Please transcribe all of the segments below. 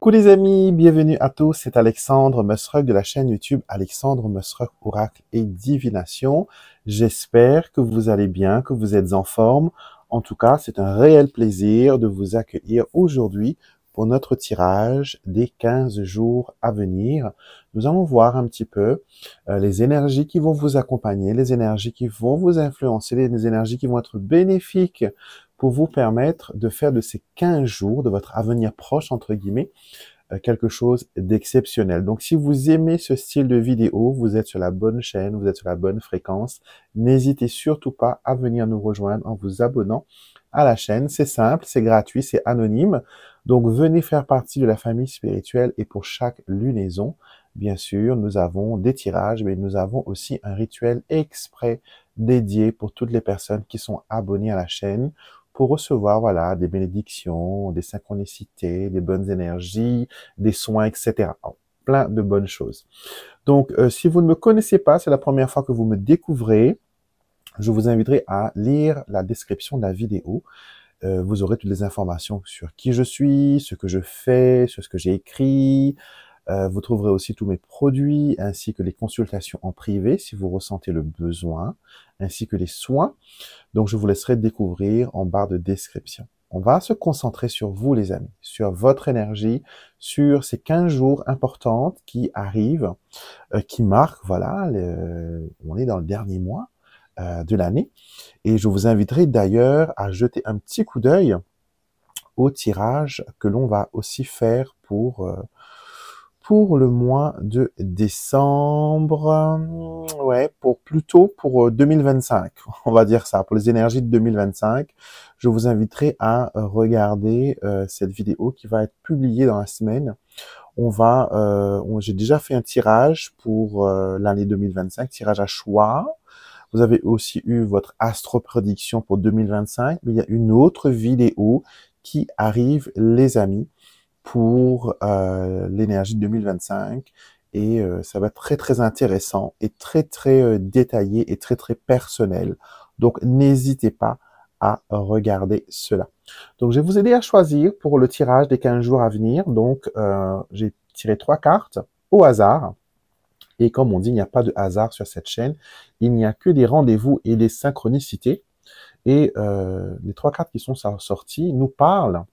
Coucou les amis, bienvenue à tous, c'est Alexandre Musruck de la chaîne YouTube Alexandre Musruck Oracle et Divination. J'espère que vous allez bien, que vous êtes en forme. En tout cas, c'est un réel plaisir de vous accueillir aujourd'hui pour notre tirage des 15 jours à venir. Nous allons voir un petit peu les énergies qui vont vous accompagner, les énergies qui vont vous influencer, les énergies qui vont être bénéfiques pour vous permettre de faire de ces 15 jours, de votre avenir proche, entre guillemets, quelque chose d'exceptionnel. Donc, si vous aimez ce style de vidéo, vous êtes sur la bonne chaîne, vous êtes sur la bonne fréquence. N'hésitez surtout pas à venir nous rejoindre en vous abonnant à la chaîne. C'est simple, c'est gratuit, c'est anonyme. Donc, venez faire partie de la famille spirituelle et pour chaque lunaison, bien sûr, nous avons des tirages, mais nous avons aussi un rituel exprès dédié pour toutes les personnes qui sont abonnées à la chaîne pour recevoir, voilà, des bénédictions, des synchronicités, des bonnes énergies, des soins, etc. Alors, plein de bonnes choses. Donc, si vous ne me connaissez pas, c'est la première fois que vous me découvrez, je vous inviterai à lire la description de la vidéo. Vous aurez toutes les informations sur qui je suis, ce que je fais, sur ce que j'ai écrit. Vous trouverez aussi tous mes produits, ainsi que les consultations en privé, si vous ressentez le besoin, ainsi que les soins. Donc, je vous laisserai découvrir en barre de description. On va se concentrer sur vous, les amis, sur votre énergie, sur ces 15 jours importants qui arrivent, qui marquent, voilà, on est dans le dernier mois de l'année. Et je vous inviterai d'ailleurs à jeter un petit coup d'œil au tirage que l'on va aussi faire pour le mois de décembre, ouais, plutôt pour 2025, on va dire ça, pour les énergies de 2025. Je vous inviterai à regarder cette vidéo qui va être publiée dans la semaine. J'ai déjà fait un tirage pour l'année 2025, tirage à choix. Vous avez aussi eu votre astro-prédiction pour 2025, mais il y a une autre vidéo qui arrive, les amis, pour l'énergie de 2025 et ça va être très très intéressant et très très détaillé et très très personnel. Donc n'hésitez pas à regarder cela. Donc je vais vous aider à choisir pour le tirage des 15 jours à venir. Donc j'ai tiré 3 cartes au hasard. Et comme on dit, il n'y a pas de hasard sur cette chaîne. Il n'y a que des rendez-vous et des synchronicités. Et les 3 cartes qui sont sorties nous parlent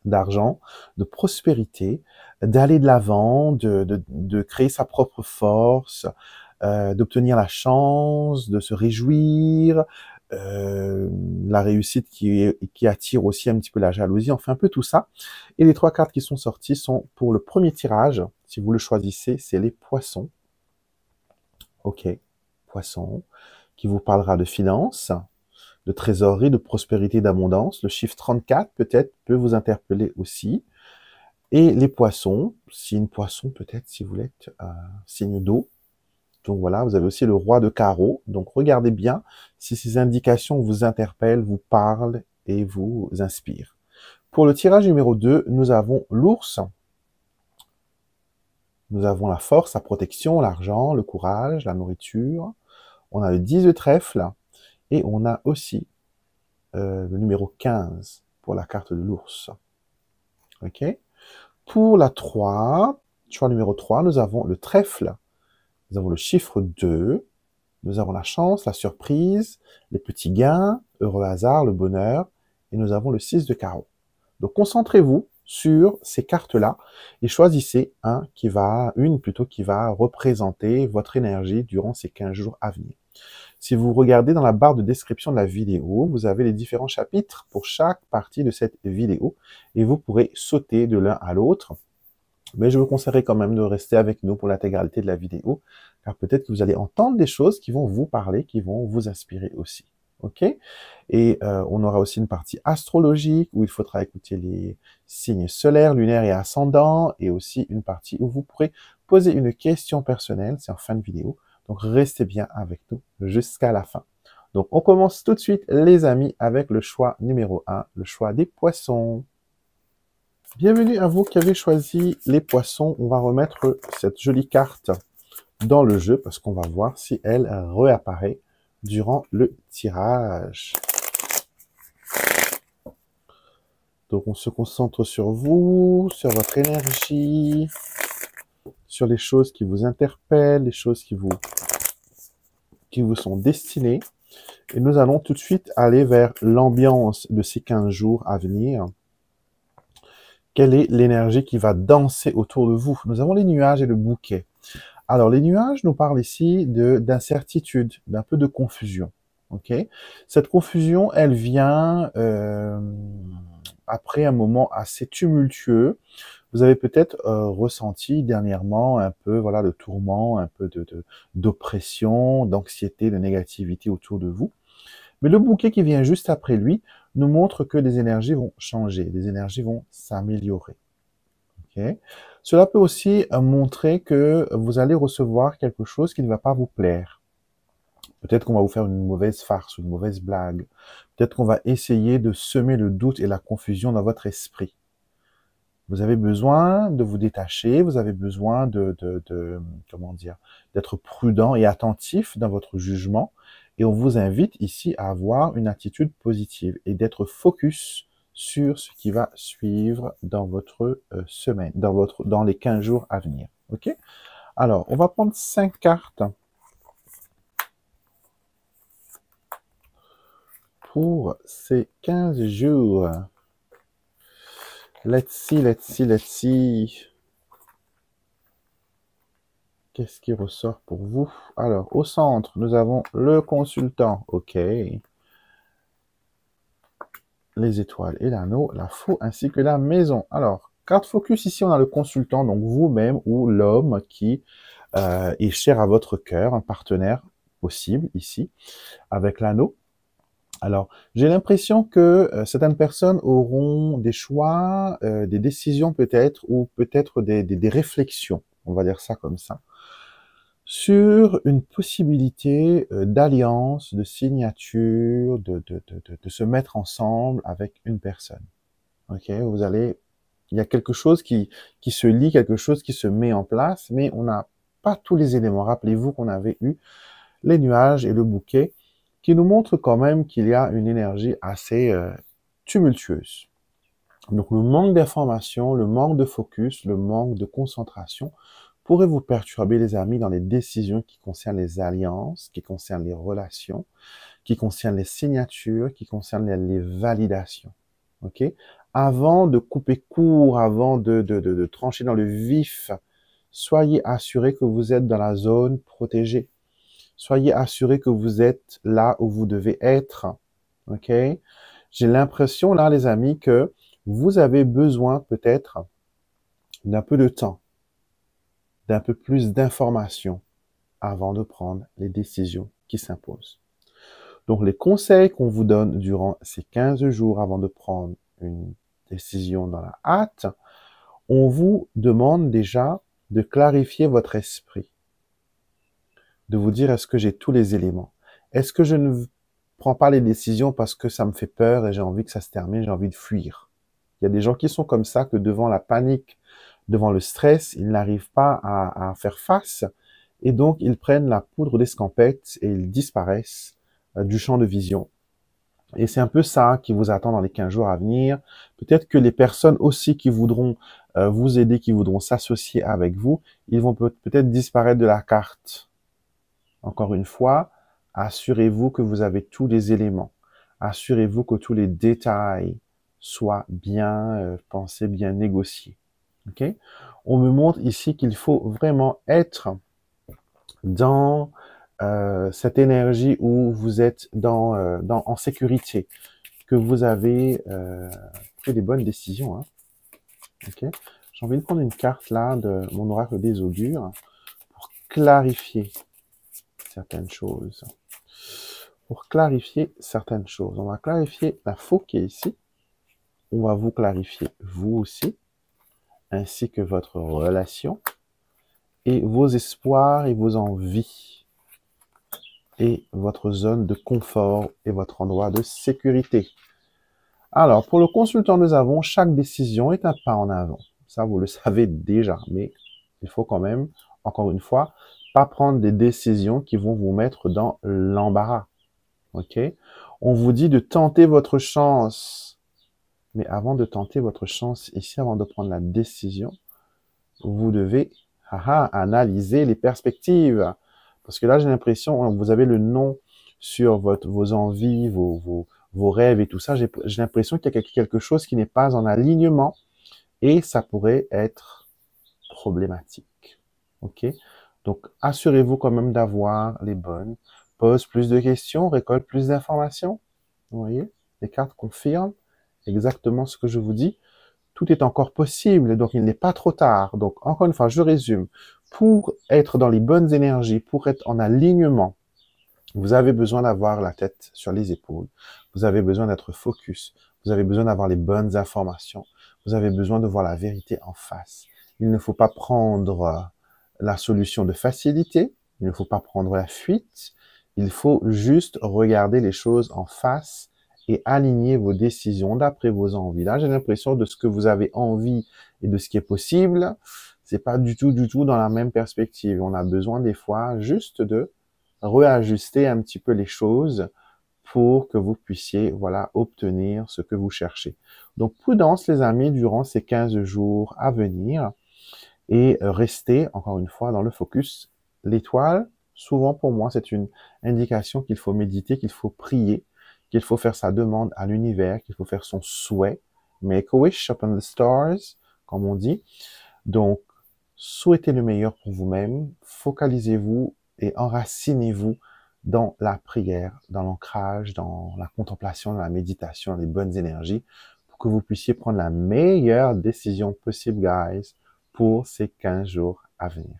d'argent, de prospérité, d'aller de l'avant, de créer sa propre force, d'obtenir la chance, de se réjouir, la réussite qui attire aussi un petit peu la jalousie, enfin un peu tout ça. Et les 3 cartes qui sont sorties sont pour le premier tirage, si vous le choisissez, c'est les poissons. Ok, poissons, qui vous parlera de finances, de trésorerie, de prospérité, d'abondance. Le chiffre 34 peut-être peut vous interpeller aussi. Et les poissons, signe poisson peut-être si vous êtes signe d'eau. Donc voilà, vous avez aussi le roi de carreau. Donc regardez bien si ces indications vous interpellent, vous parlent et vous inspirent. Pour le tirage numéro 2, nous avons l'ours. Nous avons la force, la protection, l'argent, le courage, la nourriture. On a le 10 de trèfle et on a aussi le numéro 15 pour la carte de l'ours. Ok. Pour la 3, choix numéro 3, nous avons le trèfle, nous avons le chiffre 2, nous avons la chance, la surprise, les petits gains, heureux hasard, le bonheur, et nous avons le 6 de carreau. Donc concentrez-vous sur ces cartes-là et choisissez une plutôt qui va représenter votre énergie durant ces 15 jours à venir. Si vous regardez dans la barre de description de la vidéo, vous avez les différents chapitres pour chaque partie de cette vidéo et vous pourrez sauter de l'un à l'autre. Mais je vous conseillerais quand même de rester avec nous pour l'intégralité de la vidéo, car peut-être que vous allez entendre des choses qui vont vous parler, qui vont vous inspirer aussi. Ok? Et on aura aussi une partie astrologique où il faudra écouter les signes solaires, lunaires et ascendants, et aussi une partie où vous pourrez poser une question personnelle, c'est en fin de vidéo. Donc restez bien avec nous jusqu'à la fin. Donc on commence tout de suite les amis avec le choix numéro 1, le choix des poissons. Bienvenue à vous qui avez choisi les poissons. On va remettre cette jolie carte dans le jeu parce qu'on va voir si elle réapparaît durant le tirage. Donc, on se concentre sur vous, sur votre énergie, sur les choses qui vous interpellent, les choses qui vous sont destinées. Et nous allons tout de suite aller vers l'ambiance de ces 15 jours à venir. Quelle est l'énergie qui va danser autour de vous? Nous avons les nuages et le bouquet. Alors, les nuages nous parlent ici d'incertitude, d'un peu de confusion. Okay. Cette confusion, elle vient après un moment assez tumultueux. Vous avez peut-être ressenti dernièrement un peu voilà, de tourment, un peu d'oppression, d'anxiété, de négativité autour de vous. Mais le bouquet qui vient juste après lui nous montre que les énergies vont changer, les énergies vont s'améliorer. Okay. Cela peut aussi montrer que vous allez recevoir quelque chose qui ne va pas vous plaire. Peut-être qu'on va vous faire une mauvaise farce, une mauvaise blague. Peut-être qu'on va essayer de semer le doute et la confusion dans votre esprit. Vous avez besoin de vous détacher, vous avez besoin comment dire, d'être prudent et attentif dans votre jugement. Et on vous invite ici à avoir une attitude positive et d'être focus sur ce qui va suivre dans votre semaine, dans les 15 jours à venir. OK? Alors, on va prendre 5 cartes pour ces 15 jours. Let's see, let's see, let's see. Qu'est-ce qui ressort pour vous? Alors, au centre, nous avons le consultant. OK. Les étoiles et l'anneau, la faux ainsi que la maison. Alors, carte focus, ici, on a le consultant, donc vous-même ou l'homme qui est cher à votre cœur, un partenaire possible ici, avec l'anneau. Alors, j'ai l'impression que certaines personnes auront des choix, des décisions peut-être, ou peut-être des réflexions, on va dire ça comme ça, sur une possibilité d'alliance, de signature, de se mettre ensemble avec une personne. Ok, il y a quelque chose qui se lie, quelque chose qui se met en place, mais on n'a pas tous les éléments. Rappelez-vous qu'on avait eu les nuages et le bouquet, qui nous montrent quand même qu'il y a une énergie assez tumultueuse. Donc le manque d'information, le manque de focus, le manque de concentration pourrait vous perturber, les amis, dans les décisions qui concernent les alliances, qui concernent les relations, qui concernent les signatures, qui concernent les validations. Ok? Avant de couper court, avant de trancher dans le vif, soyez assurés que vous êtes dans la zone protégée. Soyez assurés que vous êtes là où vous devez être. Ok? J'ai l'impression, là, les amis, que vous avez besoin peut-être d'un peu de temps, d'un peu plus d'informations avant de prendre les décisions qui s'imposent. Donc, les conseils qu'on vous donne durant ces 15 jours avant de prendre une décision dans la hâte, on vous demande déjà de clarifier votre esprit, de vous dire, est-ce que j'ai tous les éléments? Est-ce que je ne prends pas les décisions parce que ça me fait peur et j'ai envie que ça se termine, j'ai envie de fuir? Il y a des gens qui sont comme ça, que devant la panique, devant le stress, ils n'arrivent pas à faire face et donc ils prennent la poudre d'escampette et ils disparaissent du champ de vision. Et c'est un peu ça qui vous attend dans les 15 jours à venir. Peut-être que les personnes aussi qui voudront vous aider, qui voudront s'associer avec vous, ils vont peut-être disparaître de la carte. Encore une fois, assurez-vous que vous avez tous les éléments. Assurez-vous que tous les détails soient bien pensés, bien négociés. Okay? On me montre ici qu'il faut vraiment être dans cette énergie où vous êtes en sécurité, que vous avez pris des bonnes décisions. Hein. Okay? J'ai envie de prendre une carte là de mon oracle des augures pour clarifier certaines choses. Pour clarifier certaines choses. On va clarifier la faux qui est ici. On va vous clarifier vous aussi, ainsi que votre relation, et vos espoirs et vos envies, et votre zone de confort et votre endroit de sécurité. Alors, pour le consultant, nous avons chaque décision est un pas en avant. Ça, vous le savez déjà, mais il faut quand même, encore une fois, pas prendre des décisions qui vont vous mettre dans l'embarras. Ok? On vous dit de tenter votre chance Mais avant de tenter votre chance ici, avant de prendre la décision, vous devez analyser les perspectives. Parce que là, j'ai l'impression, vous avez le nom sur vos envies, vos rêves et tout ça. J'ai l'impression qu'il y a quelque chose qui n'est pas en alignement et ça pourrait être problématique. OK? Donc, assurez-vous quand même d'avoir les bonnes. Pose plus de questions, récolte plus d'informations. Vous voyez? Les cartes confirment exactement ce que je vous dis. Tout est encore possible, donc il n'est pas trop tard. Donc, encore une fois, je résume. Pour être dans les bonnes énergies, pour être en alignement, vous avez besoin d'avoir la tête sur les épaules. Vous avez besoin d'être focus. Vous avez besoin d'avoir les bonnes informations. Vous avez besoin de voir la vérité en face. Il ne faut pas prendre la solution de facilité. Il ne faut pas prendre la fuite. Il faut juste regarder les choses en face et aligner vos décisions d'après vos envies. Là, j'ai l'impression de ce que vous avez envie et de ce qui est possible, c'est pas du tout dans la même perspective. On a besoin des fois juste de réajuster un petit peu les choses pour que vous puissiez, voilà, obtenir ce que vous cherchez. Donc, prudence, les amis, durant ces 15 jours à venir et restez, encore une fois, dans le focus. L'étoile, souvent pour moi, c'est une indication qu'il faut méditer, qu'il faut prier, qu'il faut faire sa demande à l'univers, qu'il faut faire son souhait. Make a wish upon the stars, comme on dit. Donc, souhaitez le meilleur pour vous-même, focalisez-vous et enracinez-vous dans la prière, dans l'ancrage, dans la contemplation, dans la méditation, dans les bonnes énergies, pour que vous puissiez prendre la meilleure décision possible, guys, pour ces 15 jours à venir.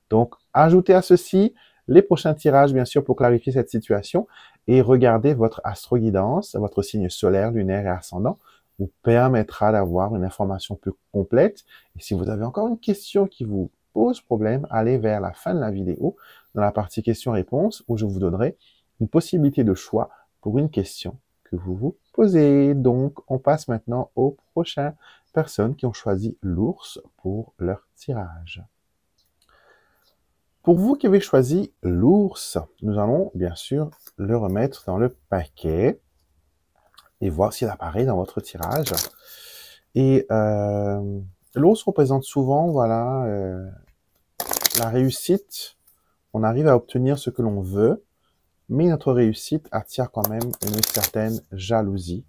Donc, ajoutez à ceci les prochains tirages, bien sûr, pour clarifier cette situation, et regardez votre astro-guidance, votre signe solaire, lunaire et ascendant, vous permettra d'avoir une information plus complète. Et si vous avez encore une question qui vous pose problème, allez vers la fin de la vidéo, dans la partie questions-réponses, où je vous donnerai une possibilité de choix pour une question que vous vous posez. Donc, on passe maintenant aux prochaines personnes qui ont choisi l'ours pour leur tirage. Pour vous qui avez choisi l'ours, nous allons bien sûr le remettre dans le paquet et voir s'il apparaît dans votre tirage. Et l'ours représente souvent, voilà, la réussite. On arrive à obtenir ce que l'on veut, mais notre réussite attire quand même une certaine jalousie,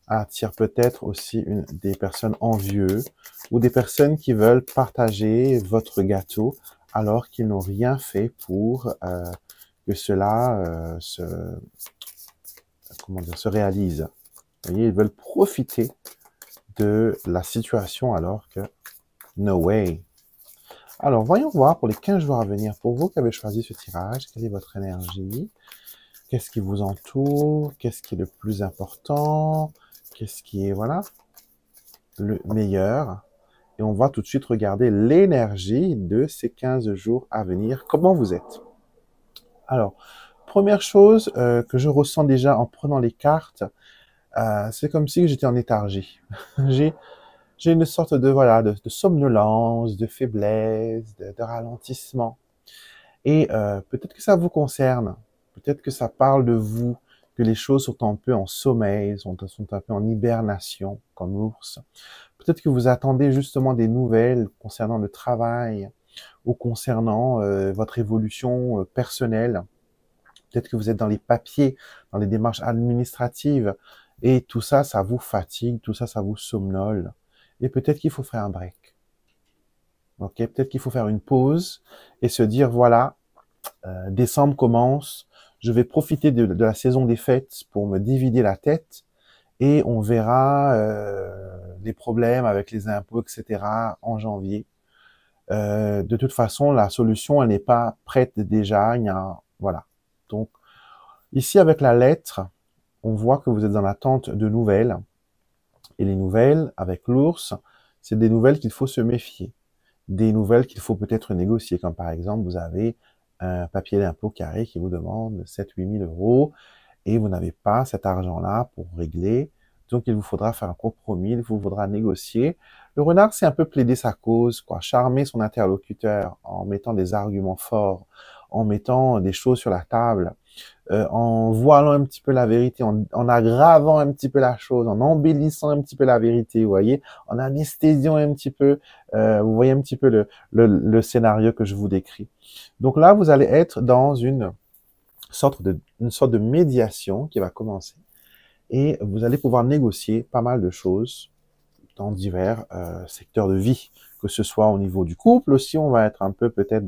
attire peut-être aussi des personnes envieuses ou des personnes qui veulent partager votre gâteau alors qu'ils n'ont rien fait pour que cela se réalise. Vous voyez, ils veulent profiter de la situation alors que no way. Alors, voyons voir pour les 15 jours à venir, pour vous qui avez choisi ce tirage, quelle est votre énergie? Qu'est-ce qui vous entoure? Qu'est-ce qui est le plus important? Qu'est-ce qui est, voilà, le meilleur? Et on va tout de suite regarder l'énergie de ces 15 jours à venir. Comment vous êtes? Alors, première chose que je ressens déjà en prenant les cartes, c'est comme si j'étais en léthargie. J'ai une sorte de, voilà, de somnolence, de faiblesse, de ralentissement. Et peut-être que ça vous concerne, peut-être que ça parle de vous, que les choses sont un peu en sommeil, sont un peu en hibernation, comme l'ours. Peut-être que vous attendez justement des nouvelles concernant le travail ou concernant votre évolution personnelle. Peut-être que vous êtes dans les papiers, dans les démarches administratives, et tout ça, ça vous fatigue, tout ça, ça vous somnole. Et peut-être qu'il faut faire un break. Ok, peut-être qu'il faut faire une pause et se dire, voilà, décembre commence, je vais profiter de la saison des fêtes pour me divider la tête et on verra les problèmes avec les impôts, etc. en janvier. De toute façon, la solution, elle n'est pas prête déjà. Voilà. Donc, ici, avec la lettre, on voit que vous êtes dans l'attente de nouvelles. Et les nouvelles, avec l'ours, c'est des nouvelles qu'il faut se méfier. Des nouvelles qu'il faut peut-être négocier, comme par exemple, vous avez un papier d'impôt carré qui vous demande 7-8 000 euros et vous n'avez pas cet argent-là pour régler. Donc, il vous faudra faire un compromis, il vous faudra négocier. Le renard, c'est un peu plaider sa cause, quoi, charmer son interlocuteur en mettant des arguments forts, en mettant des choses sur la table. en voilant un petit peu la vérité, en aggravant un petit peu la chose, en embellissant un petit peu la vérité, vous voyez, en anesthésiant un petit peu, vous voyez un petit peu le scénario que je vous décris. Donc là, vous allez être dans une sorte de médiation qui va commencer et vous allez pouvoir négocier pas mal de choses dans divers secteurs de vie, que ce soit au niveau du couple aussi, on va être un peu peut-être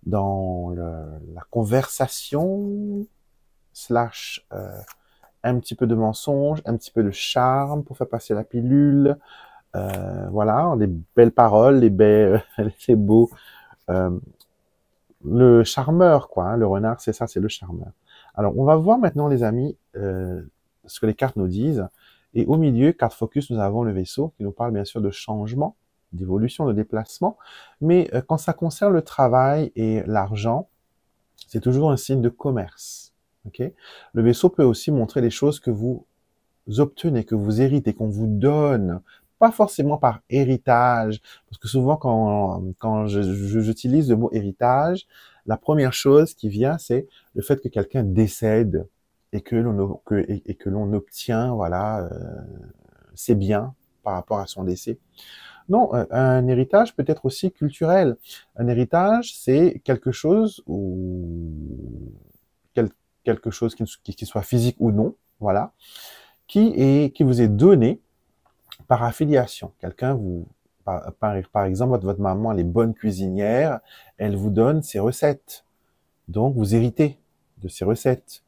la conversation slash un petit peu de mensonge, un petit peu de charme pour faire passer la pilule, voilà, les belles paroles, les beaux, euh, le charmeur quoi, hein, le renard c'est ça, c'est le charmeur. Alors on va voir maintenant les amis ce que les cartes nous disent. Et au milieu, carte focus, nous avons le vaisseau qui nous parle bien sûr de changement, d'évolution, de déplacement. Mais quand ça concerne le travail et l'argent, c'est toujours un signe de commerce. Okay? Le vaisseau peut aussi montrer les choses que vous obtenez, que vous héritez, qu'on vous donne. Pas forcément par héritage, parce que souvent quand j'utilise le mot héritage, la première chose qui vient, c'est le fait que quelqu'un décède et que l'on obtient, voilà, ses biens par rapport à son décès. Non, un héritage peut être aussi culturel. Un héritage, c'est quelque chose quelque chose qui soit physique ou non, voilà, qui vous est donné par affiliation. Quelqu'un vous, par exemple, votre maman, elle est bonne cuisinière, elle vous donne ses recettes. Donc, vous héritez de ces recettes.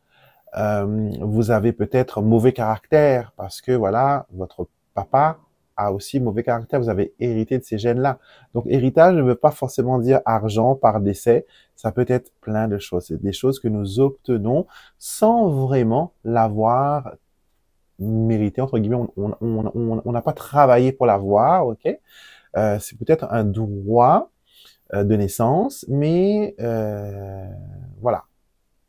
Vous avez peut-être mauvais caractère parce que, voilà, votre papa a aussi mauvais caractère. Vous avez hérité de ces gènes-là. Donc, héritage ne veut pas forcément dire argent par décès. Ça peut être plein de choses. C'est des choses que nous obtenons sans vraiment l'avoir mérité, entre guillemets. On n'a pas travaillé pour l'avoir, ok? C'est peut-être un droit de naissance, mais voilà.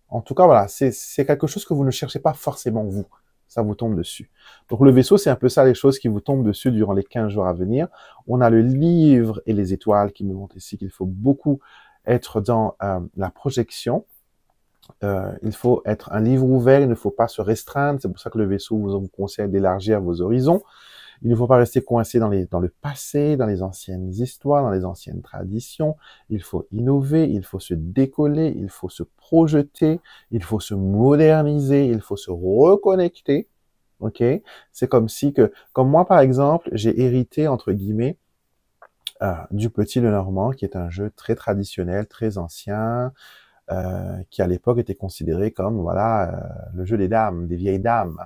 En tout cas, voilà, c'est quelque chose que vous ne cherchez pas forcément vous. Ça vous tombe dessus. Donc le vaisseau, c'est un peu ça les choses qui vous tombent dessus durant les 15 jours à venir. On a le livre et les étoiles qui nous montrent ici qu'il faut beaucoup être dans la projection. Il faut être un livre ouvert, il ne faut pas se restreindre. C'est pour ça que le vaisseau vous conseille d'élargir vos horizons. Il ne faut pas rester coincé dans le passé, dans les anciennes histoires, dans les anciennes traditions. Il faut innover, il faut se décoller, il faut se projeter, il faut se moderniser, il faut se reconnecter. Ok? C'est comme moi par exemple, j'ai hérité entre guillemets du Petit Lenormand, qui est un jeu très traditionnel, très ancien, qui à l'époque était considéré comme voilà le jeu des dames, des vieilles dames.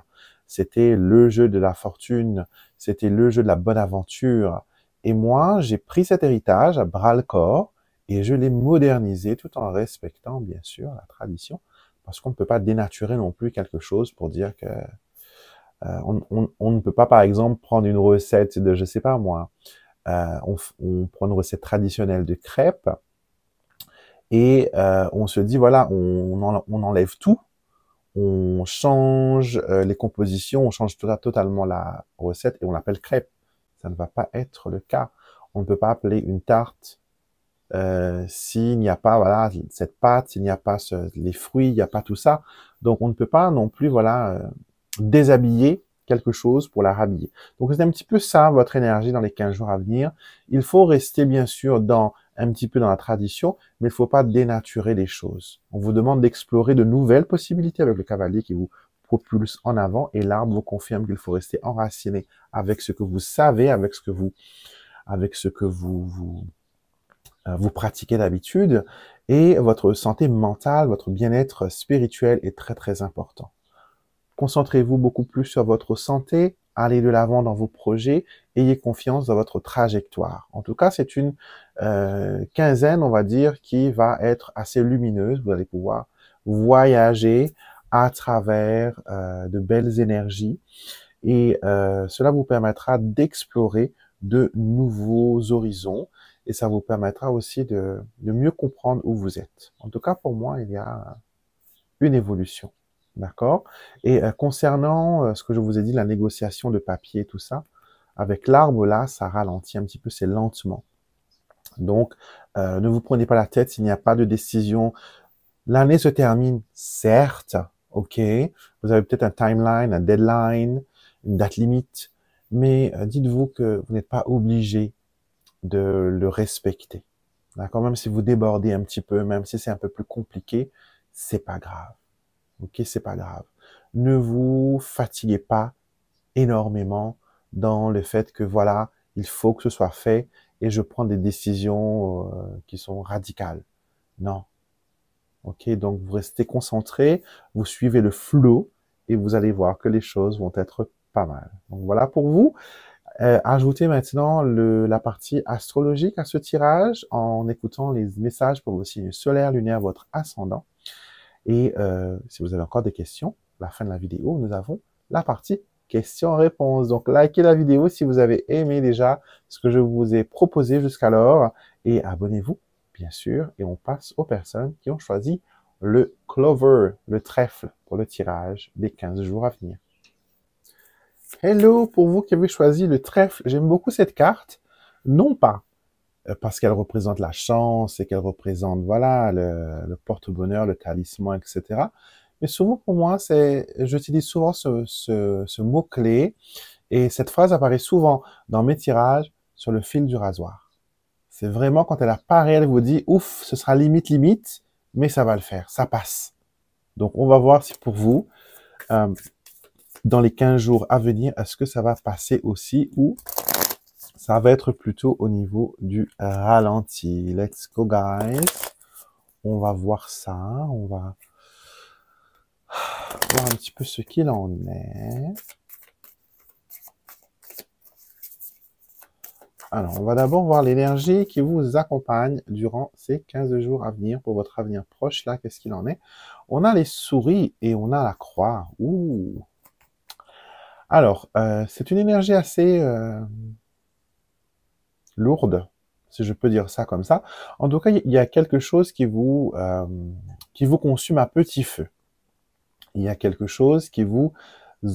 C'était le jeu de la fortune, c'était le jeu de la bonne aventure. Et moi, j'ai pris cet héritage à bras le corps et je l'ai modernisé tout en respectant bien sûr la tradition, parce qu'on ne peut pas dénaturer non plus quelque chose pour dire que on ne peut pas par exemple prendre une recette de je sais pas moi, on prend une recette traditionnelle de crêpes et on se dit voilà, on enlève tout, on change les compositions, on change totalement la recette et on l'appelle crêpe. Ça ne va pas être le cas. On ne peut pas appeler une tarte s'il n'y a pas voilà cette pâte, s'il n'y a pas les fruits, il n'y a pas tout ça. Donc on ne peut pas non plus voilà déshabiller quelque chose pour la rhabiller. Donc c'est un petit peu ça votre énergie dans les 15 jours à venir. Il faut rester bien sûr un petit peu dans la tradition, mais il ne faut pas dénaturer les choses. On vous demande d'explorer de nouvelles possibilités avec le cavalier qui vous propulse en avant et l'arbre vous confirme qu'il faut rester enraciné avec ce que vous savez, avec ce que vous pratiquez d'habitude, et votre santé mentale, votre bien-être spirituel est très très important. Concentrez-vous beaucoup plus sur votre santé, allez de l'avant dans vos projets, ayez confiance dans votre trajectoire. En tout cas, c'est une quinzaine, on va dire, qui va être assez lumineuse. Vous allez pouvoir voyager à travers de belles énergies et cela vous permettra d'explorer de nouveaux horizons et ça vous permettra aussi de mieux comprendre où vous êtes. En tout cas, pour moi, il y a une évolution. D'accord? Et concernant ce que je vous ai dit, la négociation de papier, tout ça, avec l'arbre là, ça ralentit un petit peu, c'est lentement. Donc, ne vous prenez pas la tête s'il n'y a pas de décision. L'année se termine, certes, ok. Vous avez peut-être un timeline, un deadline, une date limite, mais dites-vous que vous n'êtes pas obligé de le respecter. D'accord? Même si vous débordez un petit peu, même si c'est un peu plus compliqué, c'est pas grave. Ok, c'est pas grave. Ne vous fatiguez pas énormément dans le fait que voilà, il faut que ce soit fait et je prends des décisions qui sont radicales. Non. Ok, donc vous restez concentré, vous suivez le flow et vous allez voir que les choses vont être pas mal. Donc voilà pour vous. Ajoutez maintenant la partie astrologique à ce tirage en écoutant les messages pour vos signes solaires, lunaires, votre ascendant. Et si vous avez encore des questions, à la fin de la vidéo, nous avons la partie questions-réponses. Donc, likez la vidéo si vous avez aimé déjà ce que je vous ai proposé jusqu'alors. Et abonnez-vous, bien sûr. Et on passe aux personnes qui ont choisi le clover, le trèfle, pour le tirage des 15 jours à venir. Hello, pour vous qui avez choisi le trèfle, j'aime beaucoup cette carte. Non pas parce qu'elle représente la chance et qu'elle représente, voilà, le porte-bonheur, le talisman, etc. Mais souvent, pour moi, j'utilise souvent ce mot-clé et cette phrase apparaît souvent dans mes tirages sur le fil du rasoir. C'est vraiment quand elle apparaît, elle vous dit, ouf, ce sera limite, mais ça va le faire, ça passe. Donc, on va voir si pour vous, dans les 15 jours à venir, est-ce que ça va passer aussi ou ça va être plutôt au niveau du ralenti. Let's go, guys. On va voir ça. On va voir un petit peu ce qu'il en est. Alors, on va d'abord voir l'énergie qui vous accompagne durant ces 15 jours à venir, pour votre avenir proche. Là, qu'est-ce qu'il en est? On a les souris et on a la croix. Ouh! Alors, c'est une énergie assez lourde, si je peux dire ça comme ça. En tout cas, il y a quelque chose qui vous consume à petit feu. Il y a quelque chose qui vous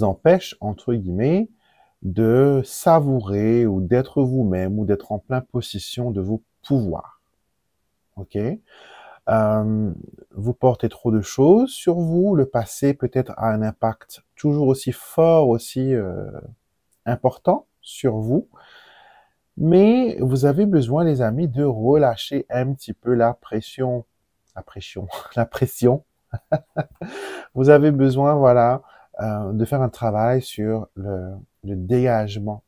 empêche, entre guillemets, de savourer ou d'être vous-même ou d'être en pleine possession de vos pouvoirs. Ok? Vous portez trop de choses sur vous. Le passé peut-être a un impact toujours aussi fort, aussi important sur vous. Mais vous avez besoin, les amis, de relâcher un petit peu la pression. La pression. Vous avez besoin, voilà, de faire un travail sur le dégagement,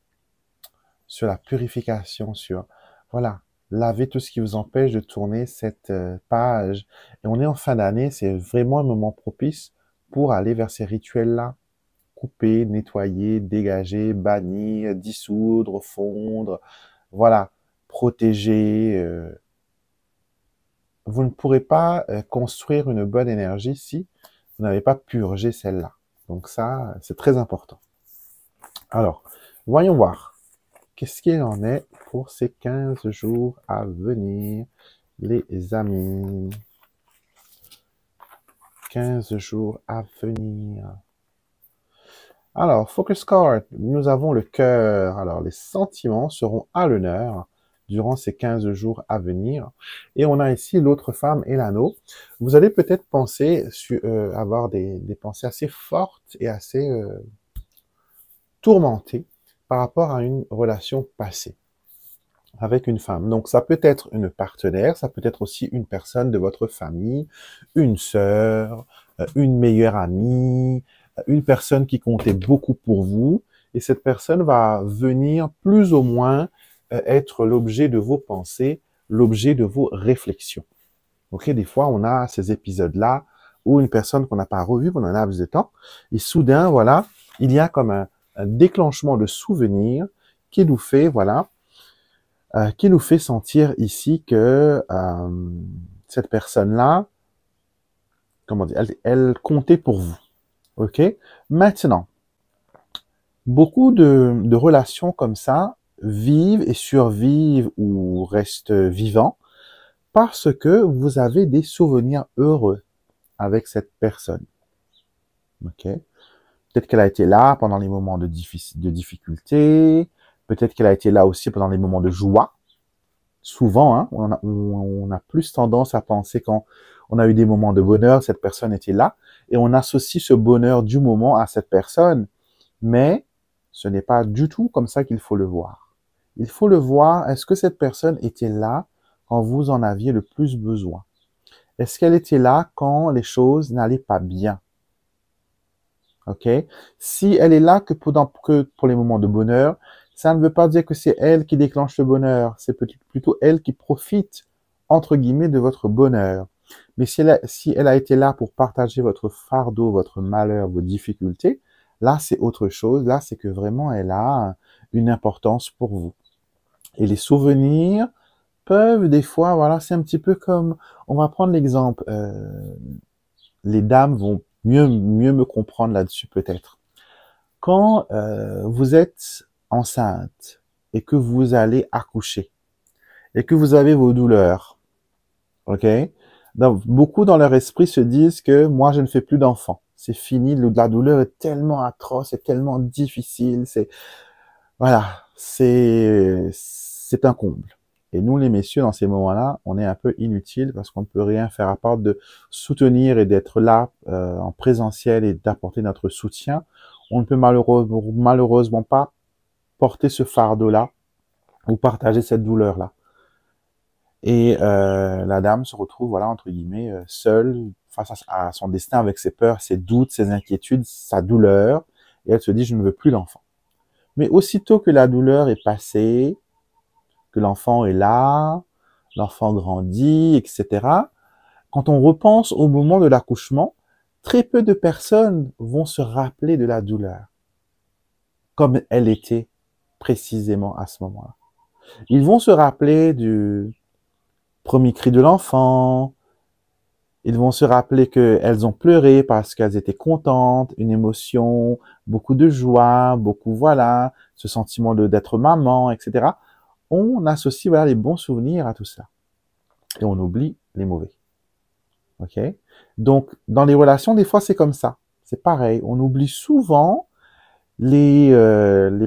sur la purification, sur, voilà, laver tout ce qui vous empêche de tourner cette page. Et on est en fin d'année, c'est vraiment un moment propice pour aller vers ces rituels-là. Couper, nettoyer, dégager, bannir, dissoudre, fondre, voilà, protéger. Vous ne pourrez pas construire une bonne énergie si vous n'avez pas purgé celle-là. Donc ça, c'est très important. Alors, voyons voir. Qu'est-ce qu'il en est pour ces 15 jours à venir, les amis? 15 jours à venir. Alors, focus card, nous avons le cœur. Alors, les sentiments seront à l'honneur durant ces 15 jours à venir. Et on a ici l'autre femme et l'anneau. Vous allez peut-être penser avoir des pensées assez fortes et assez tourmentées par rapport à une relation passée avec une femme. Donc, ça peut être une partenaire, ça peut être aussi une personne de votre famille, une sœur, une meilleure amie, une personne qui comptait beaucoup pour vous. Et cette personne va venir plus ou moins être l'objet de vos pensées, l'objet de vos réflexions. Ok, des fois, on a ces épisodes-là où une personne qu'on n'a pas revue pendant un laps de temps, et soudain, voilà, il y a comme un déclenchement de souvenirs qui nous fait, voilà, qui nous fait sentir ici que cette personne-là, comment dire, elle comptait pour vous. Ok? Maintenant, beaucoup de relations comme ça vivent et survivent ou restent vivants parce que vous avez des souvenirs heureux avec cette personne. Ok? Peut-être qu'elle a été là pendant les moments de difficulté, peut-être qu'elle a été là aussi pendant les moments de joie. Souvent, hein, on a plus tendance à penser quand On a eu des moments de bonheur, cette personne était là, et on associe ce bonheur du moment à cette personne. Mais ce n'est pas du tout comme ça qu'il faut le voir. Il faut le voir, est-ce que cette personne était là quand vous en aviez le plus besoin? Est-ce qu'elle était là quand les choses n'allaient pas bien? Ok? Si elle est là que pour les moments de bonheur, ça ne veut pas dire que c'est elle qui déclenche le bonheur. C'est plutôt elle qui profite, entre guillemets, de votre bonheur. Mais si elle a été là pour partager votre fardeau, votre malheur, vos difficultés, là, c'est autre chose. Là, c'est que vraiment, elle a une importance pour vous. Et les souvenirs peuvent, des fois, voilà, c'est un petit peu comme, on va prendre l'exemple, les dames vont mieux me comprendre là-dessus peut-être. Quand vous êtes enceinte et que vous allez accoucher et que vous avez vos douleurs, ok? Donc, beaucoup dans leur esprit se disent que moi je ne fais plus d'enfants, c'est fini, la douleur est tellement atroce, c'est tellement difficile, c'est voilà, c'est un comble. Et nous les messieurs dans ces moments-là, on est un peu inutiles parce qu'on ne peut rien faire à part de soutenir et d'être là en présentiel et d'apporter notre soutien. On ne peut malheureusement pas porter ce fardeau-là ou partager cette douleur-là. Et la dame se retrouve, voilà, entre guillemets, seule face à son destin avec ses peurs, ses doutes, ses inquiétudes, sa douleur. Et elle se dit, je ne veux plus l'enfant. Mais aussitôt que la douleur est passée, que l'enfant est là, l'enfant grandit, etc., quand on repense au moment de l'accouchement, très peu de personnes vont se rappeler de la douleur, comme elle était précisément à ce moment-là. Ils vont se rappeler du premier cri de l'enfant, ils vont se rappeler qu'elles ont pleuré parce qu'elles étaient contentes, une émotion, beaucoup de joie, beaucoup, voilà, ce sentiment d'être maman, etc. On associe, voilà, les bons souvenirs à tout ça. Et on oublie les mauvais. Ok? Donc, dans les relations, des fois, c'est comme ça. C'est pareil. On oublie souvent les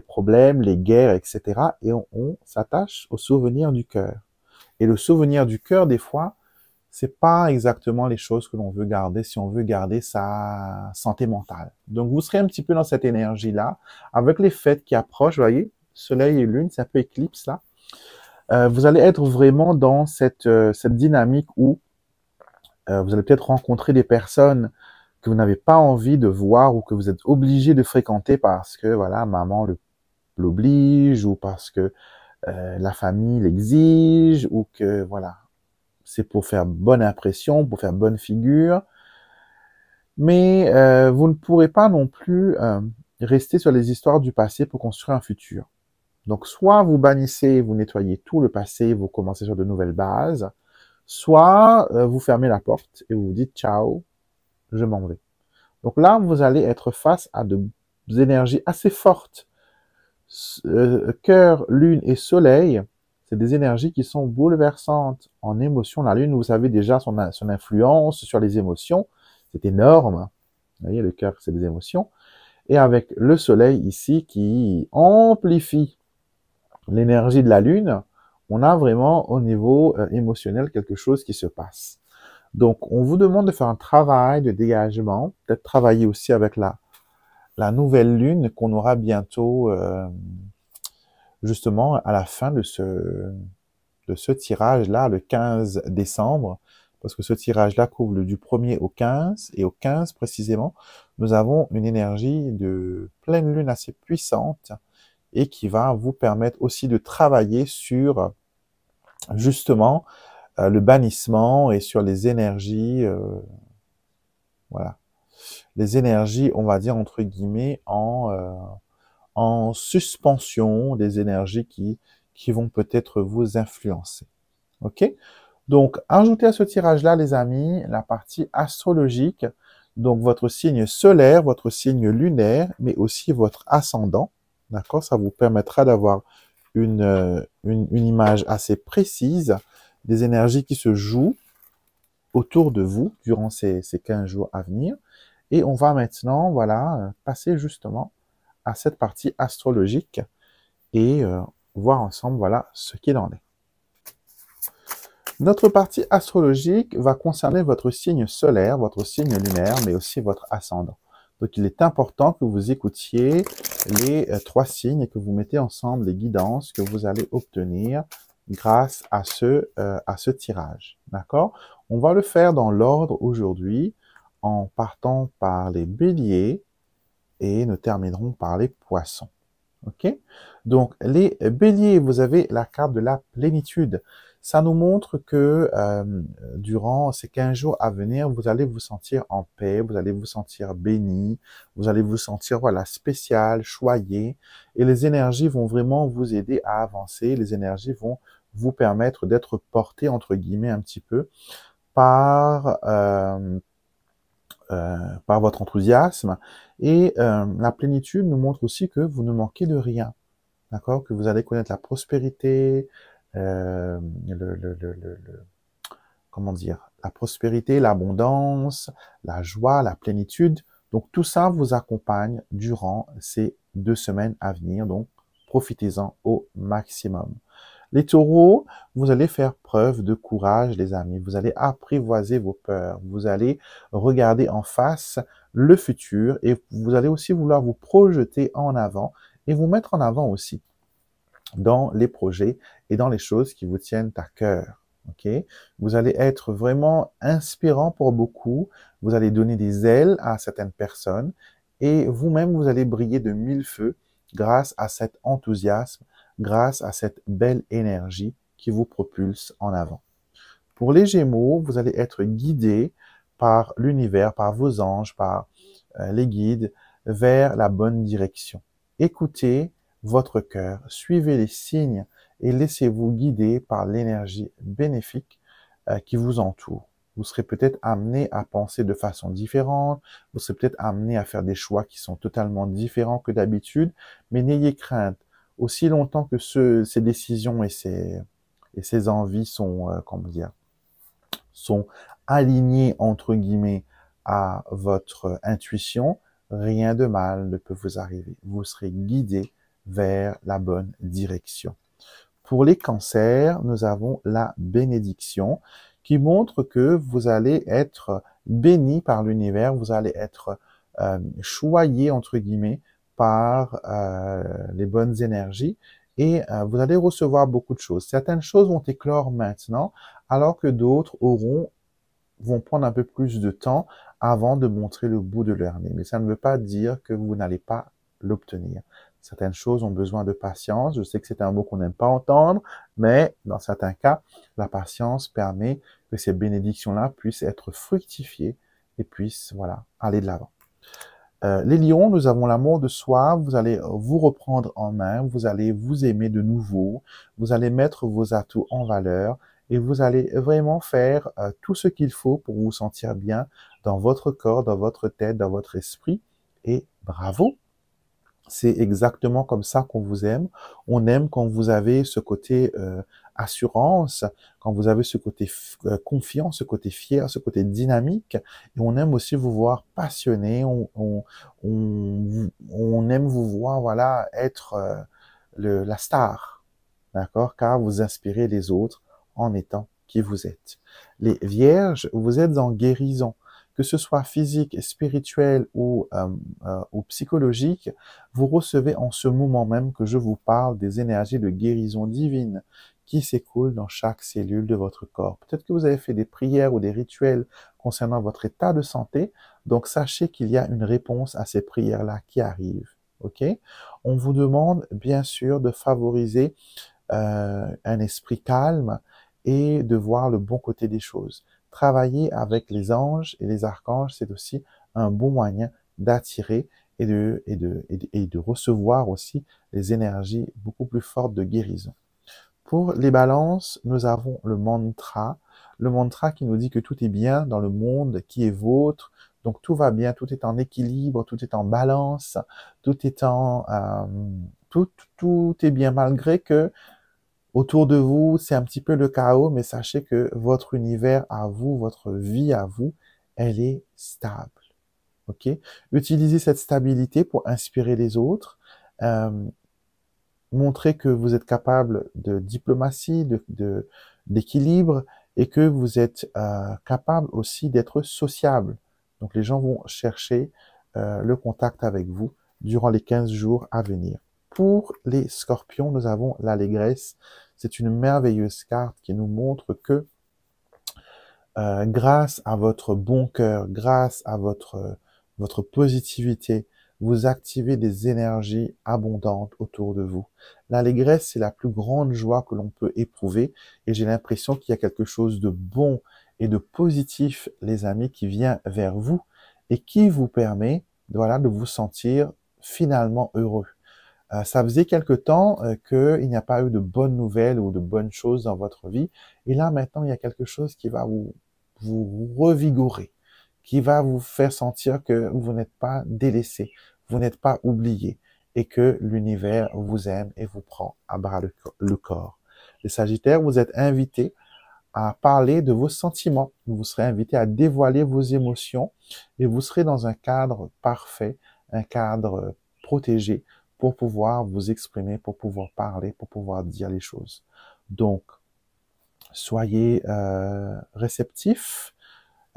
problèmes, les guerres, etc. Et on s'attache aux souvenirs du cœur. Et le souvenir du cœur, des fois, c'est pas exactement les choses que l'on veut garder si on veut garder sa santé mentale. Donc, vous serez un petit peu dans cette énergie-là, avec les fêtes qui approchent, vous voyez, soleil et lune, c'est un peu éclipse là. Vous allez être vraiment dans cette dynamique où vous allez peut-être rencontrer des personnes que vous n'avez pas envie de voir ou que vous êtes obligé de fréquenter parce que voilà, maman l'oblige ou parce que la famille l'exige ou que voilà, c'est pour faire bonne impression, pour faire bonne figure. Mais vous ne pourrez pas non plus rester sur les histoires du passé pour construire un futur. Donc soit vous bannissez, vous nettoyez tout le passé, vous commencez sur de nouvelles bases, soit vous fermez la porte et vous vous dites ciao, je m'en vais. Donc là, vous allez être face à des énergies assez fortes. Cœur, lune et soleil, c'est des énergies qui sont bouleversantes en émotion. La lune, vous savez déjà son influence sur les émotions, c'est énorme. Vous voyez, le cœur, c'est des émotions. Et avec le soleil ici qui amplifie l'énergie de la lune, on a vraiment au niveau émotionnel quelque chose qui se passe. Donc, on vous demande de faire un travail de dégagement, peut-être travailler aussi avec la nouvelle lune qu'on aura bientôt, justement, à la fin de ce tirage-là, le 15 décembre, parce que ce tirage-là couvre du 1er au 15, et au 15 précisément, nous avons une énergie de pleine lune assez puissante, et qui va vous permettre aussi de travailler sur, justement, le bannissement et sur les énergies, voilà, les énergies, on va dire entre guillemets, en suspension, des énergies qui vont peut-être vous influencer. Ok? Donc, ajoutez à ce tirage-là, les amis, la partie astrologique, donc votre signe solaire, votre signe lunaire, mais aussi votre ascendant. D'accord? Ça vous permettra d'avoir une image assez précise des énergies qui se jouent autour de vous durant ces 15 jours à venir. Et on va maintenant, voilà, passer justement à cette partie astrologique et voir ensemble, voilà, ce qu'il en est. Notre partie astrologique va concerner votre signe solaire, votre signe lunaire, mais aussi votre ascendant. Donc, il est important que vous écoutiez les trois signes et que vous mettez ensemble les guidances que vous allez obtenir grâce à ce tirage. D'accord? On va le faire dans l'ordre aujourd'hui en partant par les béliers et nous terminerons par les poissons. OK? Donc, les béliers, vous avez la carte de la plénitude. Ça nous montre que durant ces 15 jours à venir, vous allez vous sentir en paix, vous allez vous sentir béni, vous allez vous sentir voilà spécial, choyé, et les énergies vont vraiment vous aider à avancer. Les énergies vont vous permettre d'être porté entre guillemets un petit peu par par votre enthousiasme. Et la plénitude nous montre aussi que vous ne manquez de rien. D'accord? Que vous allez connaître la prospérité, comment dire, la prospérité, l'abondance, la joie, la plénitude. Donc tout ça vous accompagne durant ces 2 semaines à venir. Donc profitez-en au maximum. Les taureaux, vous allez faire preuve de courage, les amis. Vous allez apprivoiser vos peurs. Vous allez regarder en face le futur et vous allez aussi vouloir vous projeter en avant et vous mettre en avant aussi dans les projets et dans les choses qui vous tiennent à cœur. Ok? Vous allez être vraiment inspirant pour beaucoup. Vous allez donner des ailes à certaines personnes et vous-même, vous allez briller de mille feux grâce à cet enthousiasme, grâce à cette belle énergie qui vous propulse en avant. Pour les Gémeaux, vous allez être guidé par l'univers, par vos anges, par les guides vers la bonne direction. Écoutez votre cœur, suivez les signes et laissez-vous guider par l'énergie bénéfique qui vous entoure. Vous serez peut-être amené à penser de façon différente, vous serez peut-être amené à faire des choix qui sont totalement différents que d'habitude, mais n'ayez crainte. Aussi longtemps que ces décisions et ces envies sont, comment dire, sont alignés entre guillemets à votre intuition, rien de mal ne peut vous arriver. Vous serez guidé vers la bonne direction. Pour les cancers, nous avons la bénédiction qui montre que vous allez être béni par l'univers, vous allez être choyé entre guillemets par les bonnes énergies et vous allez recevoir beaucoup de choses. Certaines choses vont éclore maintenant, alors que d'autres vont prendre un peu plus de temps avant de montrer le bout de leur nez. Mais ça ne veut pas dire que vous n'allez pas l'obtenir. Certaines choses ont besoin de patience. Je sais que c'est un mot qu'on n'aime pas entendre, mais dans certains cas, la patience permet que ces bénédictions-là puissent être fructifiées et puissent, voilà, aller de l'avant. Les lions, nous avons l'amour de soi, vous allez vous reprendre en main, vous allez vous aimer de nouveau, vous allez mettre vos atouts en valeur et vous allez vraiment faire tout ce qu'il faut pour vous sentir bien dans votre corps, dans votre tête, dans votre esprit. Et bravo! C'est exactement comme ça qu'on vous aime. On aime quand vous avez ce côté assurance, quand vous avez ce côté confiant, ce côté fier, ce côté dynamique. Et on aime aussi vous voir passionné. On aime vous voir, voilà, être la star, d'accord? Car vous inspirez les autres en étant qui vous êtes. Les vierges, vous êtes en guérison. Que ce soit physique, spirituel ou psychologique, vous recevez en ce moment même que je vous parle des énergies de guérison divine qui s'écoulent dans chaque cellule de votre corps. Peut-être que vous avez fait des prières ou des rituels concernant votre état de santé, donc sachez qu'il y a une réponse à ces prières-là qui arrivent. Ok? On vous demande bien sûr de favoriser un esprit calme et de voir le bon côté des choses. Travailler avec les anges et les archanges, c'est aussi un bon moyen d'attirer et de recevoir aussi les énergies beaucoup plus fortes de guérison. Pour les balances, nous avons le mantra qui nous dit que tout est bien dans le monde qui est vôtre, donc tout va bien, tout est en équilibre, tout est en balance, tout est tout est bien malgré que autour de vous, c'est un petit peu le chaos, mais sachez que votre univers à vous, votre vie à vous, elle est stable. Ok? Utilisez cette stabilité pour inspirer les autres. Montrez que vous êtes capable de diplomatie, d'équilibre et que vous êtes capable aussi d'être sociable. Donc les gens vont chercher le contact avec vous durant les 15 jours à venir. Pour les scorpions, nous avons l'allégresse. C'est une merveilleuse carte qui nous montre que grâce à votre bon cœur, grâce à votre positivité, vous activez des énergies abondantes autour de vous. L'allégresse, c'est la plus grande joie que l'on peut éprouver et j'ai l'impression qu'il y a quelque chose de bon et de positif, les amis, qui vient vers vous et qui vous permet, voilà, de vous sentir finalement heureux. Ça faisait quelque temps qu'il n'y a pas eu de bonnes nouvelles ou de bonnes choses dans votre vie. Et là, maintenant, il y a quelque chose qui va vous revigorer, qui va vous faire sentir que vous n'êtes pas délaissé, vous n'êtes pas oublié et que l'univers vous aime et vous prend à bras le corps. Les Sagittaires, vous êtes invités à parler de vos sentiments. Vous serez invité à dévoiler vos émotions et vous serez dans un cadre parfait, un cadre protégé pour pouvoir vous exprimer, pour pouvoir parler, pour pouvoir dire les choses. Donc, soyez réceptifs,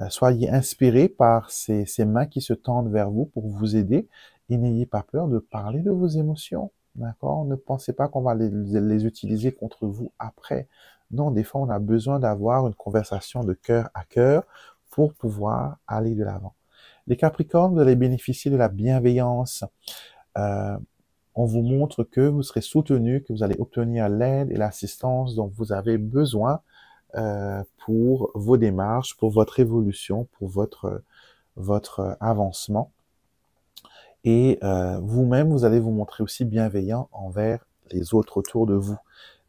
soyez inspirés par ces mains qui se tendent vers vous pour vous aider et n'ayez pas peur de parler de vos émotions. D'accord? Ne pensez pas qu'on va les utiliser contre vous après. Non, des fois, on a besoin d'avoir une conversation de cœur à cœur pour pouvoir aller de l'avant. Les Capricornes, vous allez bénéficier de la bienveillance. On vous montre que vous serez soutenu, que vous allez obtenir l'aide et l'assistance dont vous avez besoin pour vos démarches, pour votre évolution, pour votre avancement. Et vous-même, vous allez vous montrer aussi bienveillant envers les autres autour de vous.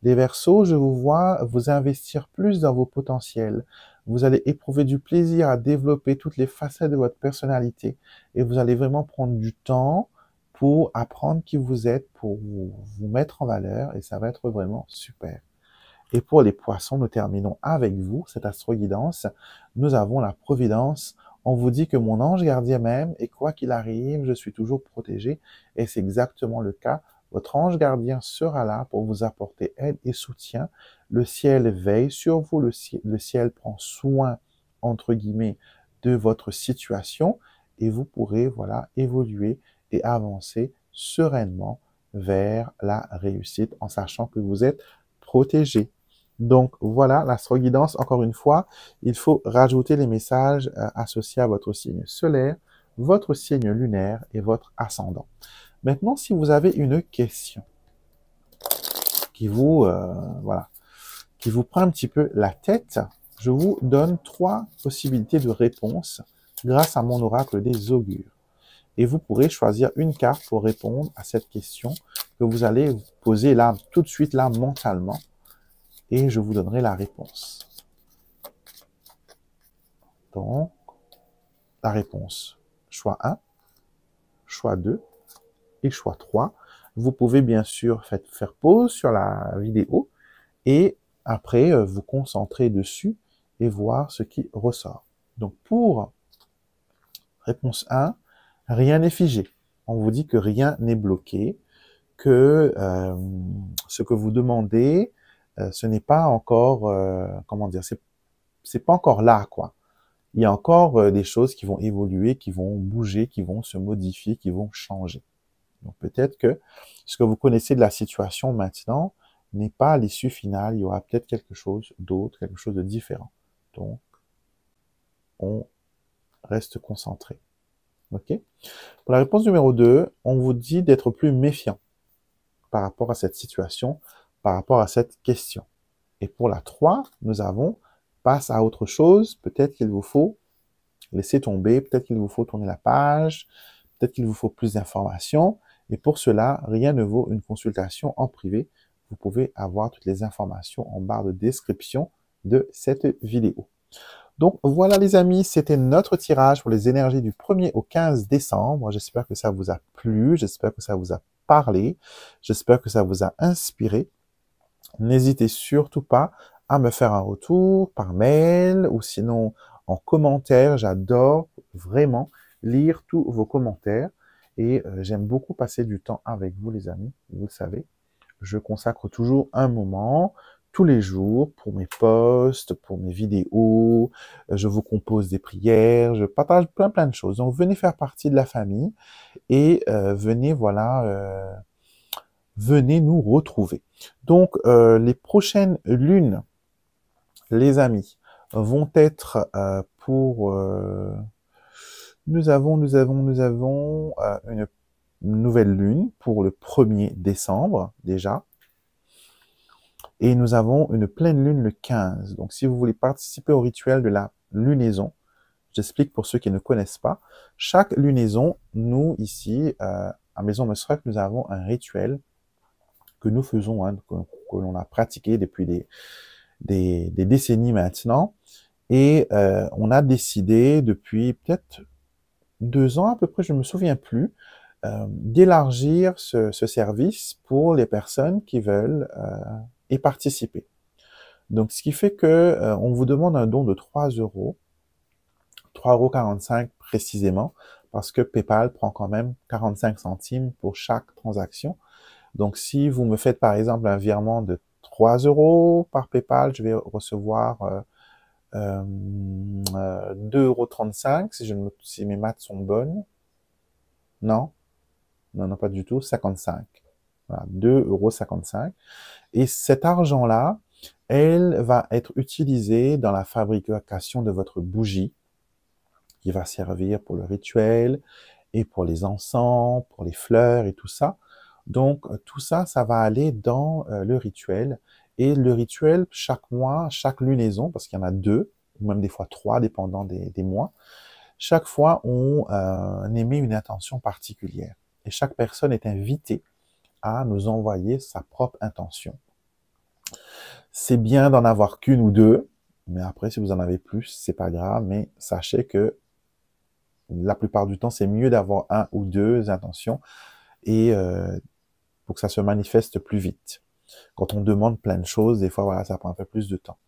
Les Verseaux, je vous vois vous investir plus dans vos potentiels. Vous allez éprouver du plaisir à développer toutes les facettes de votre personnalité. Et vous allez vraiment prendre du temps pour apprendre qui vous êtes, pour vous mettre en valeur. Et ça va être vraiment super. Et pour les poissons, nous terminons avec vous, cette astro-guidance. Nous avons la providence. On vous dit que mon ange gardien m'aime et quoi qu'il arrive, je suis toujours protégé. Et c'est exactement le cas. Votre ange gardien sera là pour vous apporter aide et soutien. Le ciel veille sur vous. Le ciel prend soin, entre guillemets, de votre situation. Et vous pourrez, voilà, évoluer et avancer sereinement vers la réussite en sachant que vous êtes protégé. Donc voilà, l'astro-guidance, encore une fois, il faut rajouter les messages associés à votre signe solaire, votre signe lunaire et votre ascendant. Maintenant, si vous avez une question qui vous, voilà, qui vous prend un petit peu la tête, je vous donne 3 possibilités de réponse grâce à mon oracle des augures. Et vous pourrez choisir une carte pour répondre à cette question que vous allez vous poser là, tout de suite, là, mentalement. Et je vous donnerai la réponse. Donc, la réponse, choix 1, choix 2 et choix 3. Vous pouvez bien sûr faire pause sur la vidéo et après vous concentrer dessus et voir ce qui ressort. Donc pour réponse 1, rien n'est figé. On vous dit que rien n'est bloqué, que ce que vous demandez, ce n'est pas encore, comment dire, c'est pas encore là, quoi. Il y a encore des choses qui vont évoluer, qui vont bouger, qui vont se modifier, qui vont changer. Donc peut-être que ce que vous connaissez de la situation maintenant n'est pas l'issue finale, il y aura peut-être quelque chose d'autre, quelque chose de différent. Donc, on reste concentré. OK? Pour la réponse numéro 2, on vous dit d'être plus méfiant par rapport à cette situation, par rapport à cette question. Et pour la 3, nous avons passe à autre chose, peut-être qu'il vous faut laisser tomber, peut-être qu'il vous faut tourner la page, peut-être qu'il vous faut plus d'informations. Et pour cela, rien ne vaut une consultation en privé. Vous pouvez avoir toutes les informations en barre de description de cette vidéo. Donc voilà les amis, c'était notre tirage pour les énergies du 1er au 15 décembre. J'espère que ça vous a plu, j'espère que ça vous a parlé, j'espère que ça vous a inspiré. N'hésitez surtout pas à me faire un retour par mail ou sinon en commentaire. J'adore vraiment lire tous vos commentaires et j'aime beaucoup passer du temps avec vous les amis, vous le savez. Je consacre toujours un moment tous les jours pour mes posts, pour mes vidéos, je vous compose des prières, je partage plein de choses. Donc venez faire partie de la famille et venez voilà, venez nous retrouver. Donc les prochaines lunes, les amis, vont être pour nous avons une nouvelle lune pour le 1er décembre déjà. Et nous avons une pleine lune le 15. Donc, si vous voulez participer au rituel de la lunaison, j'explique pour ceux qui ne connaissent pas. Chaque lunaison, nous, ici, à Maison Mesrock, nous avons un rituel que nous faisons, hein, que l'on a pratiqué depuis des décennies maintenant. Et on a décidé depuis peut-être 2 ans à peu près, je ne me souviens plus, d'élargir ce service pour les personnes qui veulent y participer. Donc, ce qui fait que on vous demande un don de 3 €, 3,45 € précisément, parce que PayPal prend quand même 45 centimes pour chaque transaction. Donc, si vous me faites par exemple un virement de 3 € par PayPal, je vais recevoir 2,35 € si mes maths sont bonnes. Non, non, pas du tout, 55. Voilà, 2,55 €. Et cet argent-là, elle va être utilisée dans la fabrication de votre bougie, qui va servir pour le rituel et pour les encens, pour les fleurs et tout ça. Donc, tout ça, ça va aller dans le rituel. Et le rituel, chaque mois, chaque lunaison, parce qu'il y en a 2, ou même des fois 3, dépendant des mois, chaque fois, on émet une intention particulière. Et chaque personne est invitée à nous envoyer sa propre intention. C'est bien d'en avoir qu'une ou 2, mais après, si vous en avez plus, c'est pas grave, mais sachez que la plupart du temps, c'est mieux d'avoir 1 ou 2 intentions et pour que ça se manifeste plus vite. Quand on demande plein de choses, des fois, voilà, ça prend un peu plus de temps.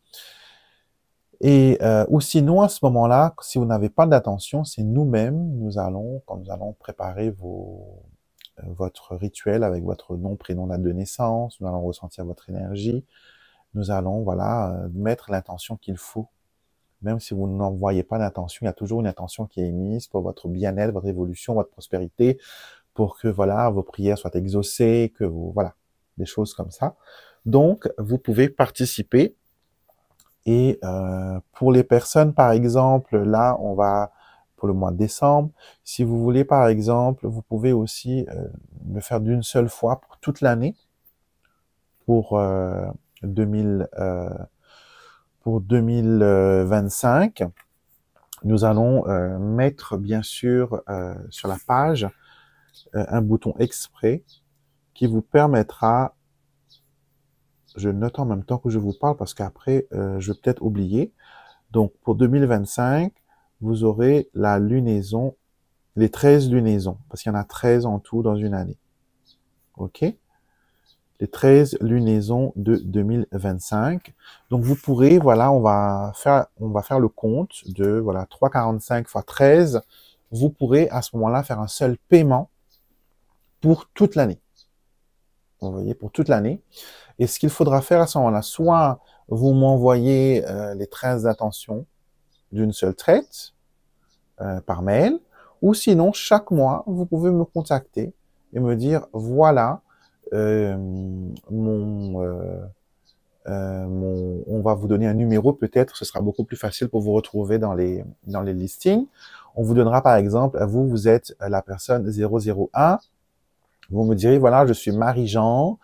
Et ou sinon, à ce moment-là, si vous n'avez pas d'intention, c'est nous-mêmes, quand nous allons préparer votre rituel avec votre nom, prénom, date de naissance, nous allons ressentir votre énergie, nous allons, voilà, mettre l'intention qu'il faut. Même si vous n'envoyez pas d'intention, il y a toujours une intention qui est émise pour votre bien-être, votre évolution, votre prospérité, pour que, voilà, vos prières soient exaucées, que vous, voilà, des choses comme ça. Donc, vous pouvez participer. Et pour les personnes, par exemple, là, on va pour le mois de décembre. Si vous voulez, par exemple, vous pouvez aussi le faire d'une seule fois pour toute l'année, pour 2025. Nous allons mettre, bien sûr, sur la page, un bouton exprès qui vous permettra, je note en même temps que je vous parle parce qu'après, je vais peut-être oublier. Donc, pour 2025, vous aurez la lunaison, les 13 lunaisons, parce qu'il y en a 13 en tout dans une année. OK? Les 13 lunaisons de 2025. Donc, vous pourrez, voilà, on va faire le compte de, voilà, 3,45 fois 13. Vous pourrez, à ce moment-là, faire un seul paiement pour toute l'année. Vous voyez, pour toute l'année. Et ce qu'il faudra faire à ce moment-là, soit vous m'envoyez les 13 intentions d'une seule traite par mail, ou sinon, chaque mois, vous pouvez me contacter et me dire, voilà, on va vous donner un numéro, peut-être, ce sera beaucoup plus facile pour vous retrouver dans les listings. On vous donnera, par exemple, vous êtes la personne 001, vous me direz, voilà, je suis Marie-Jean,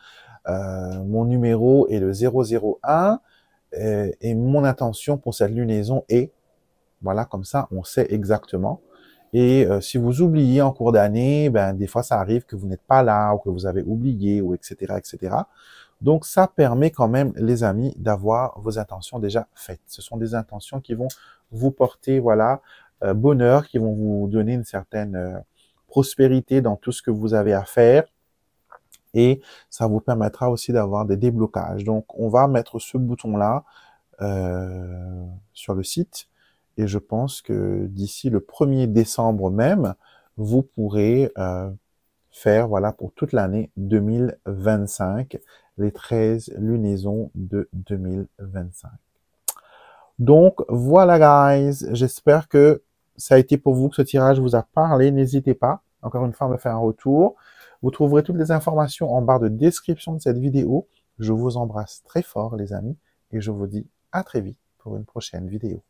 mon numéro est le 001, et mon intention pour cette lunaison est, voilà, comme ça, on sait exactement. Et si vous oubliez en cours d'année, ben des fois ça arrive que vous n'êtes pas là ou que vous avez oublié ou etc. etc. Donc ça permet quand même, les amis, d'avoir vos intentions déjà faites. Ce sont des intentions qui vont vous porter, voilà, bonheur, qui vont vous donner une certaine prospérité dans tout ce que vous avez à faire. Et ça vous permettra aussi d'avoir des déblocages. Donc on va mettre ce bouton-là sur le site. Et je pense que d'ici le 1er décembre même, vous pourrez faire, voilà, pour toute l'année 2025, les 13 lunaisons de 2025. Donc, voilà, guys. J'espère que ça a été pour vous, que ce tirage vous a parlé. N'hésitez pas, encore une fois, à me faire un retour. Vous trouverez toutes les informations en barre de description de cette vidéo. Je vous embrasse très fort, les amis, et je vous dis à très vite pour une prochaine vidéo.